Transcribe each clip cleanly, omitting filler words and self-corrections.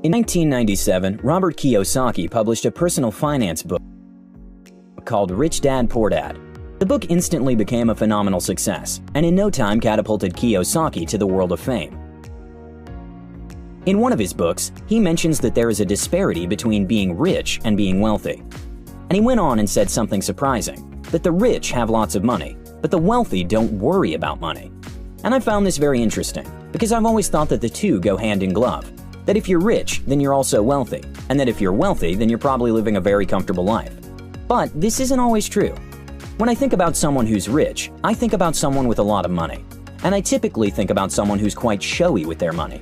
In 1997, Robert Kiyosaki published a personal finance book called Rich Dad, Poor Dad. The book instantly became a phenomenal success, and in no time catapulted Kiyosaki to the world of fame. In one of his books, he mentions that there is a disparity between being rich and being wealthy. And he went on and said something surprising, that the rich have lots of money, but the wealthy don't worry about money. And I found this very interesting, because I've always thought that the two go hand in glove. That if you're rich, then you're also wealthy, and that if you're wealthy, then you're probably living a very comfortable life. But this isn't always true. When I think about someone who's rich, I think about someone with a lot of money. And I typically think about someone who's quite showy with their money.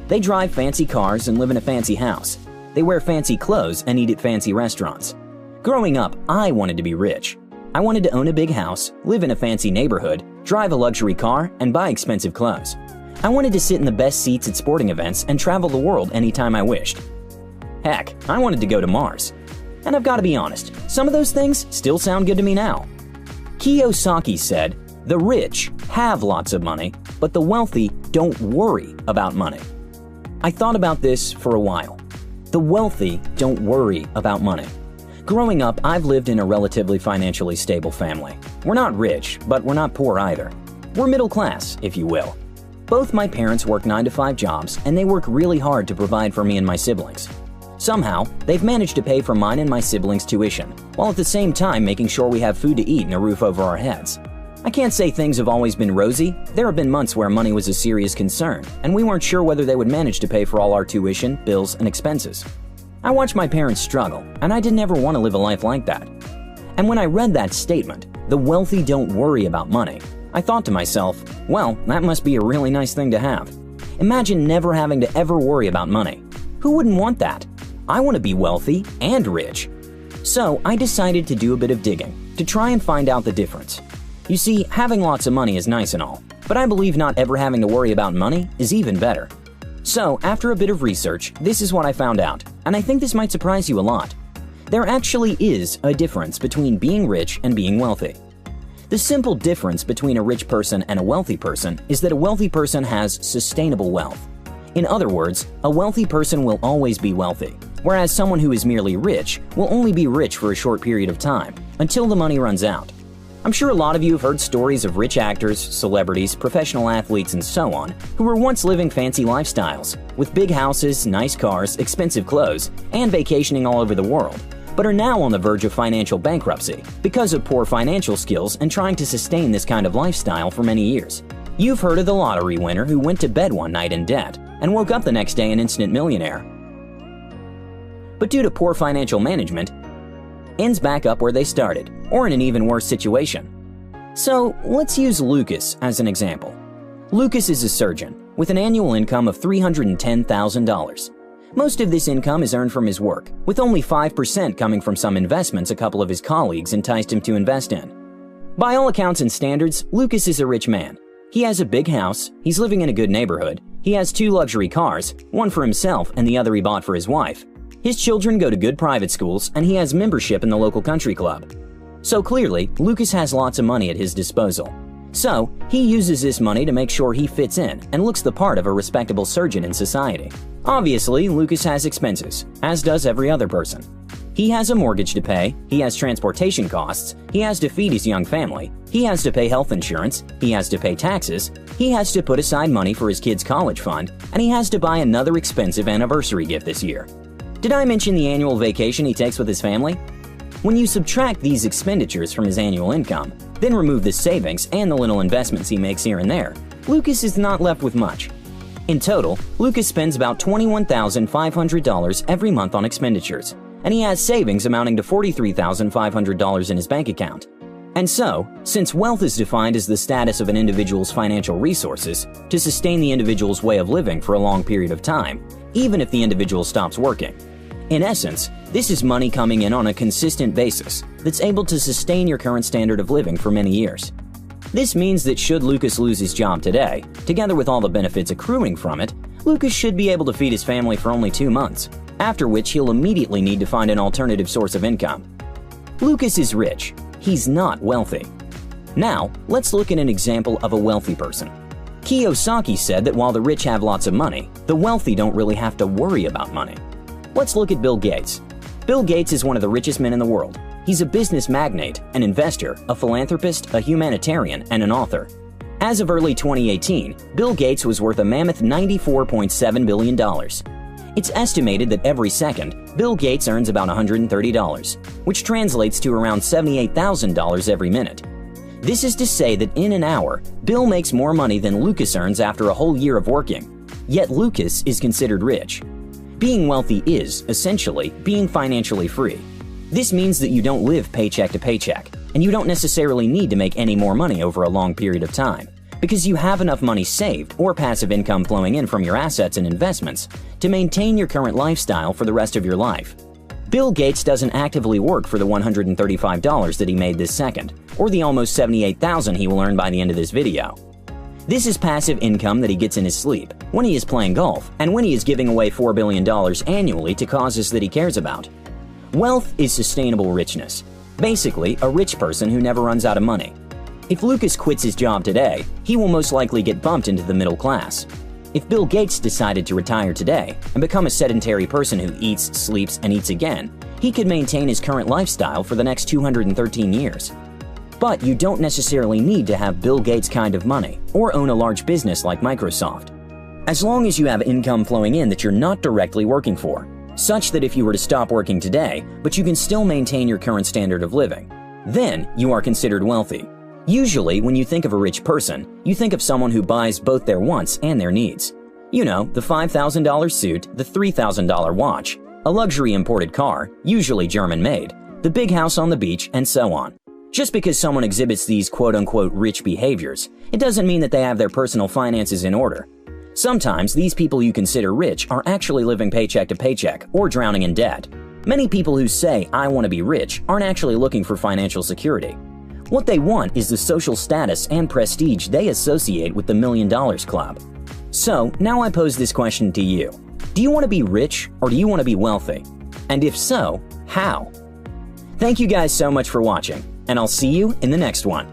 They drive fancy cars and live in a fancy house. They wear fancy clothes and eat at fancy restaurants. Growing up, I wanted to be rich. I wanted to own a big house, live in a fancy neighborhood, drive a luxury car, and buy expensive clothes. I wanted to sit in the best seats at sporting events and travel the world anytime I wished. Heck, I wanted to go to Mars. And I've got to be honest, some of those things still sound good to me now. Kiyosaki said, "The rich have lots of money, but the wealthy don't worry about money." I thought about this for a while. The wealthy don't worry about money. Growing up, I've lived in a relatively financially stable family. We're not rich, but we're not poor either. We're middle class, if you will. Both my parents work 9-to-5 jobs, and they work really hard to provide for me and my siblings. Somehow, they've managed to pay for mine and my siblings' tuition, while at the same time making sure we have food to eat and a roof over our heads. I can't say things have always been rosy. There have been months where money was a serious concern, and we weren't sure whether they would manage to pay for all our tuition, bills, and expenses. I watched my parents struggle, and I didn't ever want to live a life like that. And when I read that statement, "The wealthy don't worry about money," I thought to myself, well, that must be a really nice thing to have. Imagine never having to ever worry about money. Who wouldn't want that? I want to be wealthy and rich. So I decided to do a bit of digging to try and find out the difference. You see, having lots of money is nice and all, but I believe not ever having to worry about money is even better. So after a bit of research, this is what I found out, and I think this might surprise you a lot. There actually is a difference between being rich and being wealthy. The simple difference between a rich person and a wealthy person is that a wealthy person has sustainable wealth. In other words, a wealthy person will always be wealthy, whereas someone who is merely rich will only be rich for a short period of time, until the money runs out. I'm sure a lot of you have heard stories of rich actors, celebrities, professional athletes, and so on, who were once living fancy lifestyles, with big houses, nice cars, expensive clothes, and vacationing all over the world, but are now on the verge of financial bankruptcy because of poor financial skills and trying to sustain this kind of lifestyle for many years. You've heard of the lottery winner who went to bed one night in debt and woke up the next day an instant millionaire. But due to poor financial management, ends back up where they started, or in an even worse situation. So let's use Lucas as an example. Lucas is a surgeon with an annual income of $310,000. Most of this income is earned from his work, with only 5% coming from some investments a couple of his colleagues enticed him to invest in. By all accounts and standards, Lucas is a rich man. He has a big house, he's living in a good neighborhood, he has 2 luxury cars, one for himself and the other he bought for his wife. His children go to good private schools, and he has membership in the local country club. So clearly, Lucas has lots of money at his disposal. So, he uses this money to make sure he fits in and looks the part of a respectable surgeon in society. Obviously, Lucas has expenses, as does every other person. He has a mortgage to pay, he has transportation costs, he has to feed his young family, he has to pay health insurance, he has to pay taxes, he has to put aside money for his kids' college fund, and he has to buy another expensive anniversary gift this year. Did I mention the annual vacation he takes with his family? When you subtract these expenditures from his annual income, then remove the savings and the little investments he makes here and there, Lucas is not left with much. In total, Lucas spends about $21,500 every month on expenditures, and he has savings amounting to $43,500 in his bank account. And so, since wealth is defined as the status of an individual's financial resources to sustain the individual's way of living for a long period of time, even if the individual stops working, in essence, this is money coming in on a consistent basis that's able to sustain your current standard of living for many years. This means that should Lucas lose his job today, together with all the benefits accruing from it, Lucas should be able to feed his family for only 2 months, after which he'll immediately need to find an alternative source of income. Lucas is rich. He's not wealthy. Now, let's look at an example of a wealthy person. Kiyosaki said that while the rich have lots of money, the wealthy don't really have to worry about money. Let's look at Bill Gates. Bill Gates is one of the richest men in the world. He's a business magnate, an investor, a philanthropist, a humanitarian, and an author. As of early 2018, Bill Gates was worth a mammoth $94.7 billion. It's estimated that every second, Bill Gates earns about $130, which translates to around $78,000 every minute. This is to say that in an hour, Bill makes more money than Lucas earns after a whole year of working. Yet Lucas is considered rich. Being wealthy is, essentially, being financially free. This means that you don't live paycheck to paycheck, and you don't necessarily need to make any more money over a long period of time, because you have enough money saved or passive income flowing in from your assets and investments to maintain your current lifestyle for the rest of your life. Bill Gates doesn't actively work for the $135 that he made this second, or the almost $78,000 he will earn by the end of this video. This is passive income that he gets in his sleep, when he is playing golf, and when he is giving away $4 billion annually to causes that he cares about. Wealth is sustainable richness. Basically, a rich person who never runs out of money. If Lucas quits his job today, he will most likely get bumped into the middle class. If Bill Gates decided to retire today and become a sedentary person who eats, sleeps, and eats again, he could maintain his current lifestyle for the next 213 years. But you don't necessarily need to have Bill Gates' kind of money or own a large business like Microsoft. As long as you have income flowing in that you're not directly working for, such that if you were to stop working today, but you can still maintain your current standard of living, then you are considered wealthy. Usually, when you think of a rich person, you think of someone who buys both their wants and their needs. You know, the $5,000 suit, the $3,000 watch, a luxury imported car, usually German-made, the big house on the beach, and so on. Just because someone exhibits these quote-unquote rich behaviors, it doesn't mean that they have their personal finances in order. Sometimes these people you consider rich are actually living paycheck to paycheck or drowning in debt. Many people who say, "I want to be rich," aren't actually looking for financial security. What they want is the social status and prestige they associate with the $1 Million Club. So, now I pose this question to you. Do you want to be rich or do you want to be wealthy? And if so, how? Thank you guys so much for watching, and I'll see you in the next one.